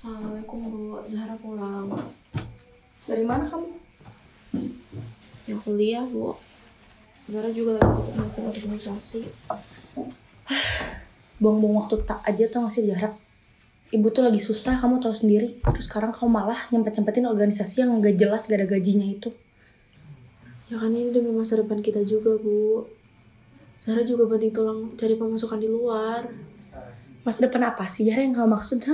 Assalamualaikum Bu, Zahra pulang. Dari mana kamu? Ya kuliah Bu. Zahra juga lagi melakukan organisasi. Buang-buang waktu tak aja tau gak sih Zahra? Ibu tuh lagi susah, kamu tahu sendiri. Terus sekarang kamu malah nyempet-nyempetin organisasi yang gak jelas gak ada gajinya itu. Ya kan ini demi masa depan kita juga Bu. Zahra juga banting tulang cari pemasukan di luar. Masa depan apa sih Zahra yang kamu maksud?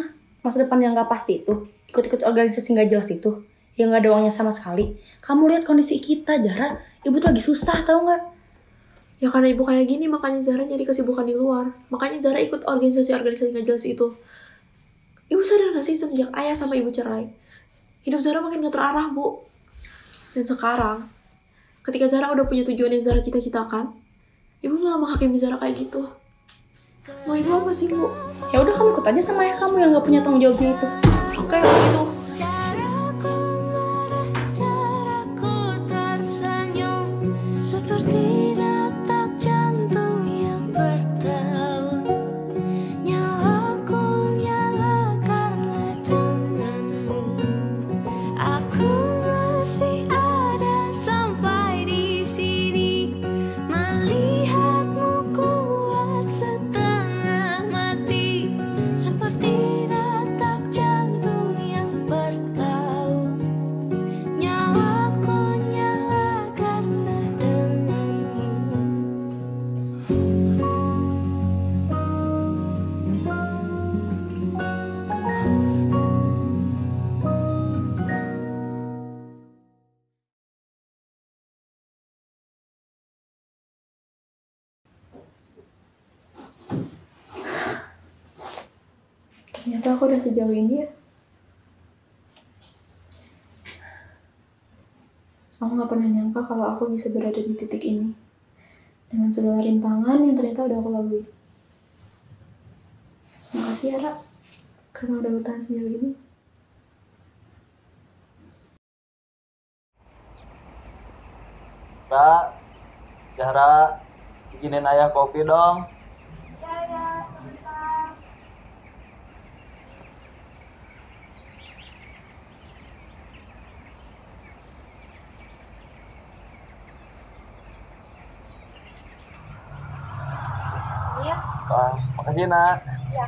Masa depan yang gak pasti itu? Ikut-ikut organisasi gak jelas itu? Yang gak ada uangnya sama sekali? Kamu lihat kondisi kita Zahra, ibu tuh lagi susah tau gak? Ya karena ibu kayak gini makanya Zahra nyari kesibukan di luar. Makanya Zahra ikut organisasi-organisasi gak jelas itu. Ibu sadar gak sih semenjak ayah sama ibu cerai, hidup Zahra makin gak terarah Bu. Dan sekarang, ketika Zahra udah punya tujuan yang Zahra cita-citakan, ibu malah menghakimi Zahra kayak gitu. Mau ibu apa sih Bu? Ya udah kamu ikut aja sama ayah kamu yang gak punya tanggung jawabnya itu. Oke kalau gitu. Ternyata aku udah sejauh ini ya. Aku gak pernah nyangka kalau aku bisa berada di titik ini. Dengan segala rintangan yang ternyata udah aku lalui. Makasih ya, Ra. Karena udah bertahan sejauh ini. Kak, Zahra, bikinin ayah kopi dong. Iya. Wah, makasih nak. Iya.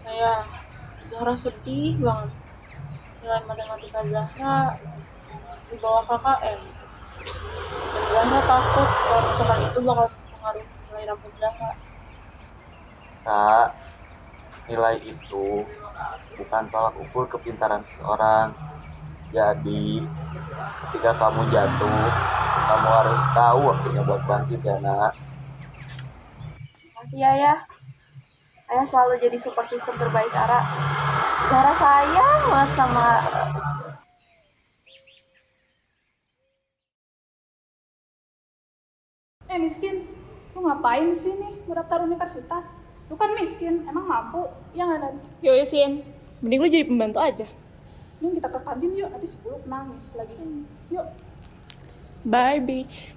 Kayak Zahra sedih banget. Nilai matematika Zahra di bawah KKM. Dan Zahra takut kalau misalkan itu bakal mempengaruhi nilai rapot Zahra. Kak, nilai itu bukan tolak ukur kepintaran seseorang. Jadi, ketika kamu jatuh, kamu harus tahu waktunya buat bangkit ya nak. Makasih ya Ayah. Ayah selalu jadi support system terbaik Ara. Zahra sayang banget sama Miskin, lu ngapain di sini? Mau daftar universitas? Lu kan miskin, emang mampu? Ya nggak Dan? Yo Sin, mending lu jadi pembantu aja. Ini kita ke kantin yuk, nanti 10 nangis lagi. Yuk. Bye bitch.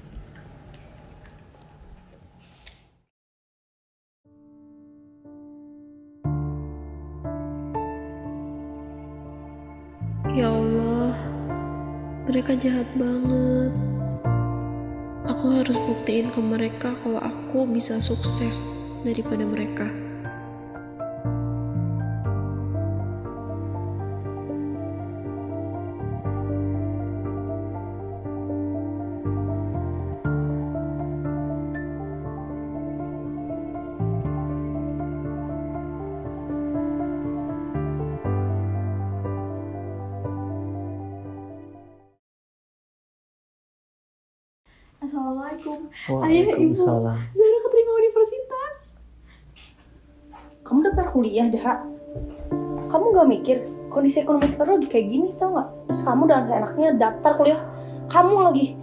Ya Allah, mereka jahat banget. Aku harus buktiin ke mereka kalau aku bisa sukses daripada mereka. Assalamualaikum. Waalaikumsalam. Zahra keterima universitas. kamu daftar kuliah Zahra. Kamu gak mikir kondisi ekonomi kita lagi kayak gini tau gak? Terus kamu dengan seenaknya daftar kuliah. Kamu lagi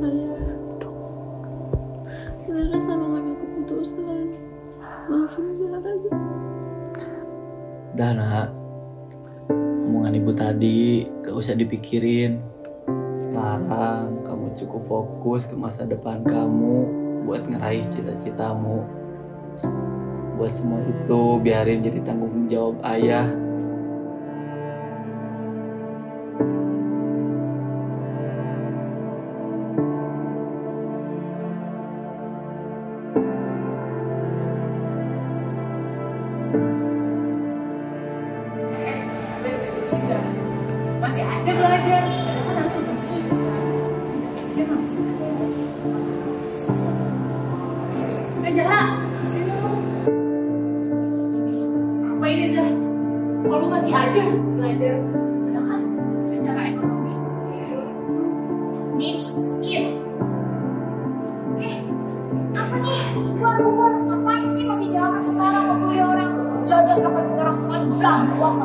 Ayah, Zahra salah ngambil keputusan. Maafin Zahra. Udah nak, omongan ibu tadi gak usah dipikirin. Sekarang kamu kamu cukup fokus ke masa depan kamu buat ngeraih cita-citamu. Buat semua itu biarin jadi tanggung jawab ayah. Masih aja belajar, padahal nanti udah nikah. Masih Zahra, sini lu. apa ini Zah? Kalau masih aja belajar, padahal kan secara ekonomi lu miskin. Apa nih? Luar, ngapain sih masih jalan sekarang ngebully orang? Jajan kapan orang buat belang, buang.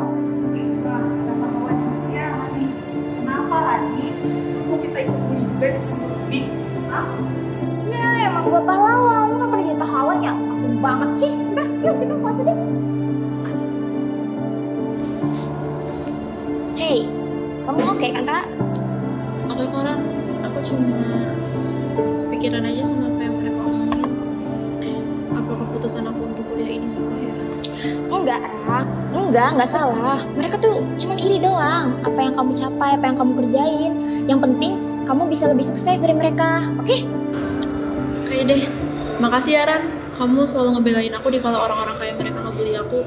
Kenapa kawannya siapa nih? Kenapa lagi? Mau kita ikut bully juga di sini? Hah? Ya emang gue pahlawan, lu gak pernah jadi pahlawan ya? Langsung banget sih. Udah, yuk kita kelas deh. Hey, kamu oke kan, Ra? Oke Koran, aku cuma kepikiran aja sama apa yang mereka omongin. Apa keputusan aku untuk kuliah ini salah ya? Enggak, Ra. Enggak salah. Mereka tuh cuma iri doang. Apa yang kamu capai, apa yang kamu kerjain. Yang penting, kamu bisa lebih sukses dari mereka, oke? Oke deh, makasih ya Ran. Kamu selalu ngebelain aku di kala orang-orang kayak mereka ngebully aku.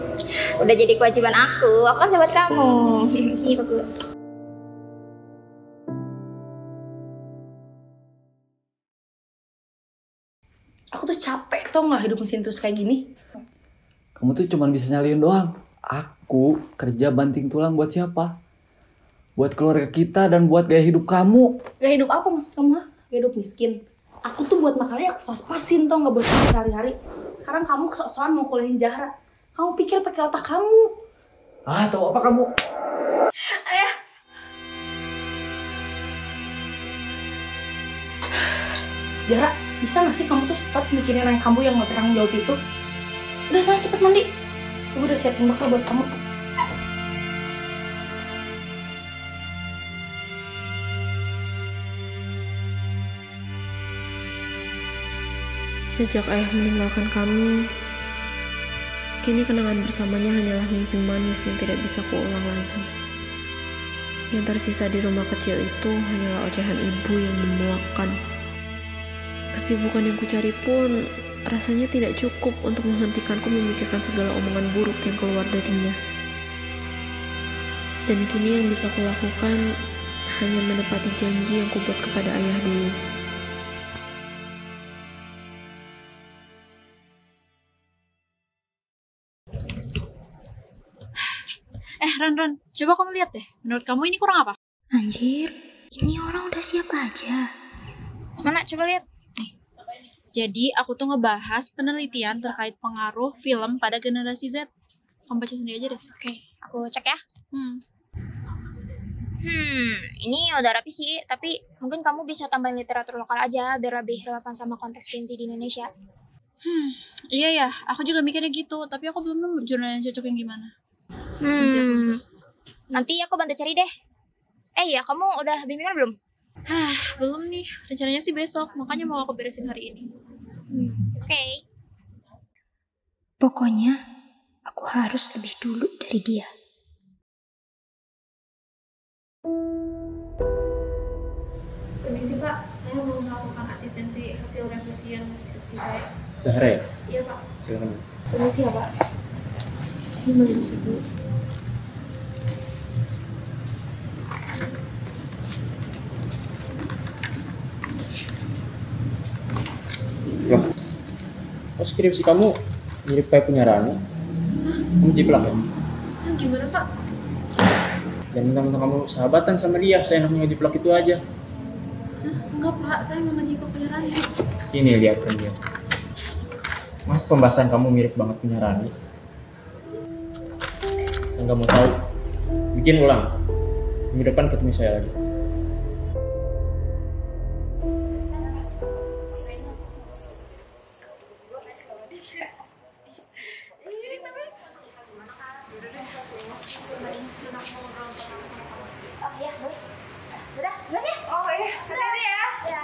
Udah jadi kewajiban aku kan sahabat kamu. Sini ikut dulu. Aku tuh capek tau gak hidup mesin terus kayak gini. Kamu tuh cuma bisa nyaliin doang. Aku kerja banting tulang buat siapa? Buat keluarga kita dan buat gaya hidup kamu. Gak hidup apa maksud kamu? Gak hidup miskin. Aku tuh buat makannya aku pas-pasin tau gak buat makan sehari-hari. Sekarang kamu kesok-sokan mau kuliahin Zahra. Kamu pikir pakai otak kamu. Ah, tahu apa kamu? Ayah. Zahra, bisa gak sih kamu tuh stop mikirin ayah kamu yang gak pernah jawab itu? Udah sana cepet mandi. Aku udah siapin bekal buat kamu. Sejak ayah meninggalkan kami, kini kenangan bersamanya hanyalah mimpi manis yang tidak bisa kuulang lagi. Yang tersisa di rumah kecil itu hanyalah ocehan ibu yang memuakkan. Kesibukan yang kucari pun rasanya tidak cukup untuk menghentikanku memikirkan segala omongan buruk yang keluar darinya. Dan kini yang bisa kulakukan hanya menepati janji yang kubuat kepada ayah dulu. Ran, coba kamu lihat deh. Menurut kamu ini kurang apa? Anjir, ini orang udah siap aja. Mana coba lihat. Nih. Jadi aku tuh ngebahas penelitian terkait pengaruh film pada generasi Z. Kamu baca sendiri aja deh. Oke, aku cek ya. Ini udah rapi sih, tapi mungkin kamu bisa tambahin literatur lokal aja biar lebih relevan sama konteks Gen Z di Indonesia. Iya ya, aku juga mikirnya gitu, tapi aku belum nemu jurnal yang cocok yang gimana. Nanti aku bantu cari deh. Iya, kamu udah bimbingan belum? Belum nih, rencananya sih besok, makanya mau aku beresin hari ini. Oke. Pokoknya, aku harus lebih dulu dari dia. Permisi Pak, saya mau melakukan asistensi hasil revisian skripsi saya. Zahra ya? Iya Pak. Silakan. Permisi ya Pak. Ini mau dicek dulu. Loh, kok skripsi kamu mirip kayak punya Rani? Kamu jiplak ya? Gimana Pak? Dan mentang-mentang kamu sahabatan sama dia, saya enak ngejiplak itu aja. Enggak Pak, saya nggak ngejiplak punya Rani. Sini lihat kan dia. Mas, pembahasan kamu mirip banget punya Rani. Saya nggak mau tahu. Bikin ulang. Minggu depan ketemu saya lagi. Oh iya, boleh. Udah ya? Oh iya, hati-hati ya. Ya.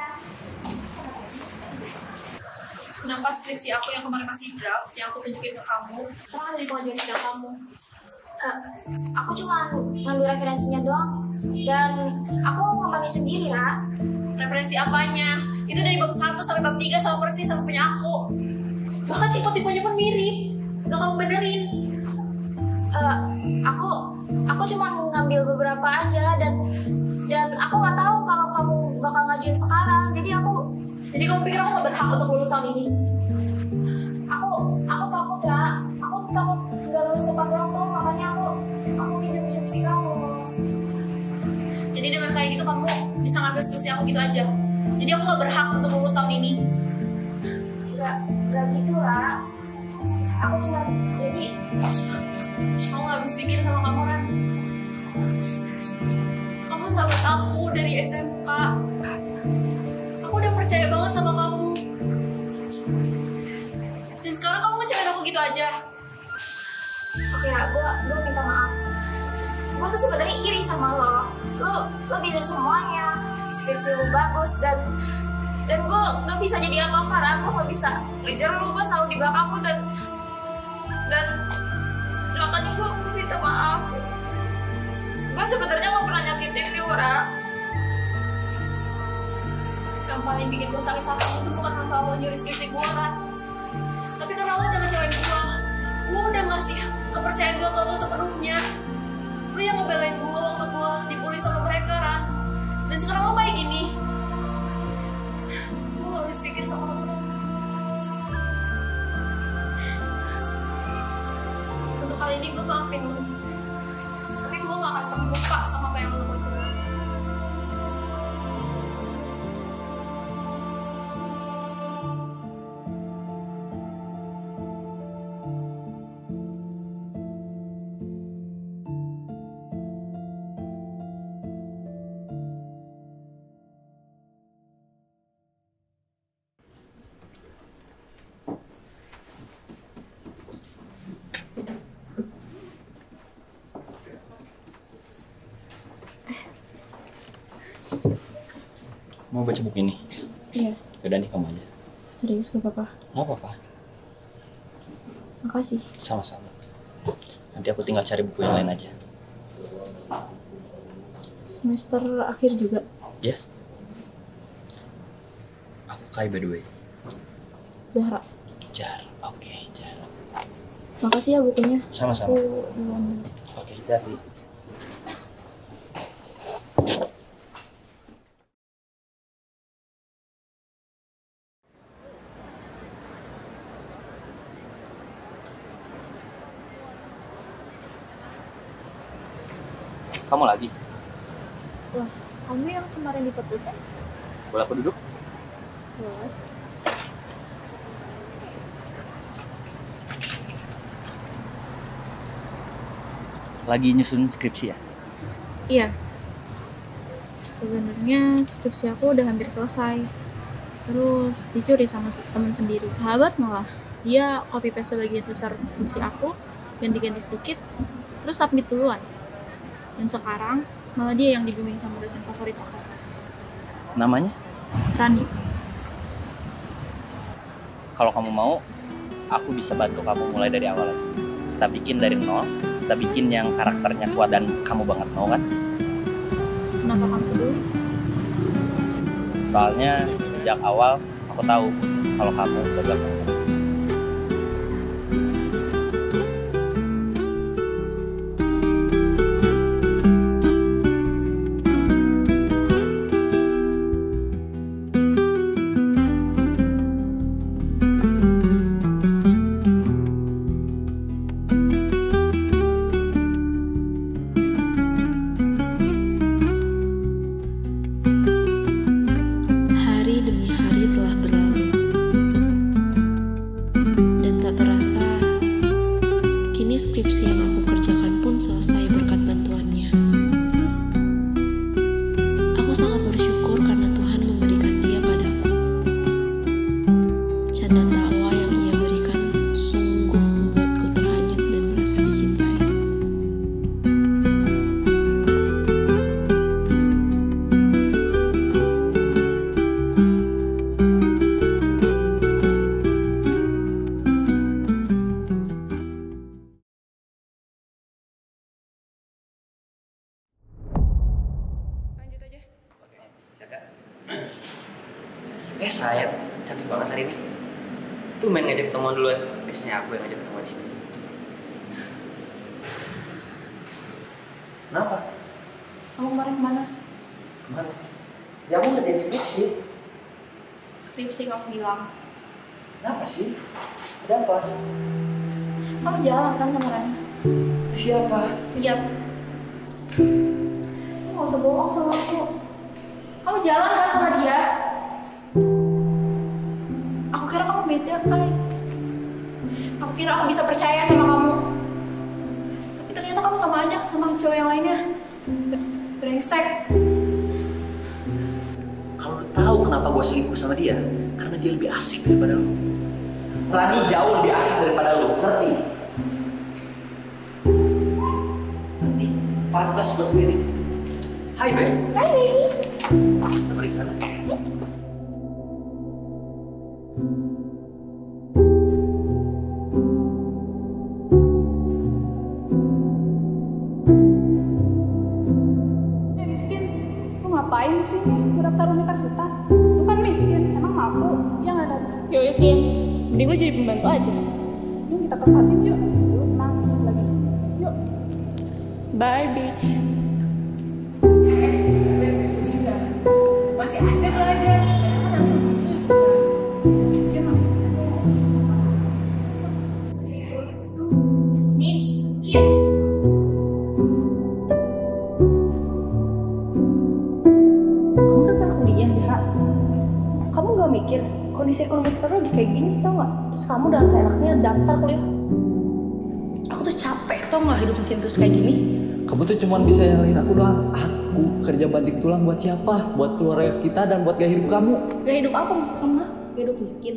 Kenapa skripsi aku yang kemarin masih draft, yang aku tunjukin ke kamu, sekarang ada di pengajuan sidang kamu? Aku cuma ngambil referensinya doang. Dan aku ngembangin sendiri lah. Referensi apanya? Itu dari bab 1 sampai bab 3 sama persis sama punya aku. Bahkan tipe-tipenya pun mirip. Udah kamu benerin. Aku cuma ngambil beberapa aja dan aku nggak tahu kalau kamu bakal ngajuin sekarang. Jadi kamu pikir aku gak berhak untuk lulus tahun ini? Aku takut lah. Aku takut nggak lulus tepat waktu, makanya aku pinjam skripsi kamu. Jadi dengan kayak gitu kamu bisa ngambil skripsi aku gitu aja. Jadi aku gak berhak untuk lulus tahun ini. Gak gitu lah. Aku cuma jadi aku gak habis pikir sama kamu, Ran. Kamu sahabat aku dari SMK. Aku udah percaya banget sama kamu. Dan sekarang kamu ngecewain aku gitu aja. Oke, gue minta maaf. Gue tuh sebenarnya iri sama lo. Lo bisa semuanya. Skripsi lo bagus dan gue gak bisa jadi apa-apa, Ran. Gue gak bisa ngejar lo. Gue selalu di belakang lo dan makanya gue minta maaf. Gue sebenarnya gak pernah nyakitin lo, Ran. Yang paling bikin gue sakit-sakit itu bukan masalah lo nyuri skripsi gue, Ran. Tapi karena lo udah ngecewain gue. Lo udah ngasih kepercayaan gue ke lo sepenuhnya. Lo yang ngebelain gue waktu gue dibully sama mereka, Ran. Dan sekarang lo kayak gini. Gue gak habis pikir sama lo. Untuk kali ini gue maafin lo. Tapi gue gak akan pernah lupa sama apa yang lo lakuin. Mau baca buku ini? Iya. Yaudah nih kamu aja. Serius gak apa-apa? Gak apa-apa. Makasih. Sama-sama. Nanti aku tinggal cari buku yang lain aja. Semester akhir juga? Ya. Aku Kai by the way. Zahra. Oke, Zahra. Makasih ya bukunya. Sama-sama. Aku duluan. Oke, hati-hati. Kamu lagi? Wah, kamu yang kemarin di perpus kan? Boleh aku duduk? Boleh. Lagi nyusun skripsi ya? Iya. Sebenarnya skripsi aku udah hampir selesai. Terus dicuri sama teman sendiri, sahabat malah. Dia copy paste sebagian besar skripsi aku, ganti-ganti sedikit, terus submit duluan. Dan sekarang malah dia yang dibimbing sama dosen favorit aku. Namanya? Rani. Kalau kamu mau, aku bisa bantu kamu mulai dari awal aja. Kita bikin dari nol, kita bikin yang karakternya kuat dan kamu banget, mau kan? Kenapa kamu peduli? Soalnya sejak awal aku tahu kalau kamu udah belakang. Skripsi yang aku kerjakan pun selesai berkat bantuannya. Aku sangat bersyukur karena Tuhan memberikan dia padaku. Canda tawa yang ia berikan sungguh membuatku terhanyut dan merasa dicintai. Sayang, cantik banget hari ini. Tuh main ngajak ketemuan duluan. Biasanya aku yang ngajak ketemuan di sini. Kenapa? Kamu kemarin kemana? Kemana? Ya aku ngerjain skripsi. Skripsi kamu bilang. Kenapa sih? Ada apa? Kamu jalan kan sama Rani? Siapa? Lihat. Kamu gak usah bohong sama aku. Kamu jalan kan sama dia? Aku kira kamu beda kali. Aku kira aku bisa percaya sama kamu. Tapi ternyata kamu sama aja sama cowok yang lainnya. Brengsek. Kalau lu tahu kenapa gue selingkuh sama dia, karena dia lebih asik daripada lu. Rani jauh lebih asik daripada lu, ngerti? Nanti pantas gue sendiri. Hai Be. Hai baby. Kita pergi sana. Miskin, lu ngapain di sini? Mendaftar universitas. Lu kan miskin, emang mampu? Ya nggak ada. Yuk Sin, mending lu jadi pembantu aja. Yuk kita ke kantin yuk, nanti sebelum nangis lagi. Yuk. Bye bitch. Masih ada belajar. Miskin masih. Miskin. Kamu kan pernah kuliah, Jaha. Kamu gak mikir kondisi ekonomi kita tuh lagi kayak gini, tau gak? Terus kamu udah enaknya daftar kuliah. Aku tuh capek, tau gak hidup mesin terus kayak gini? Kamu tuh cuman bisa nyalain aku doang. Aku kerja banting tulang buat siapa? Buat keluarga kita dan buat gaya hidup kamu. Gak hidup apa maksud kamu? Gak hidup miskin.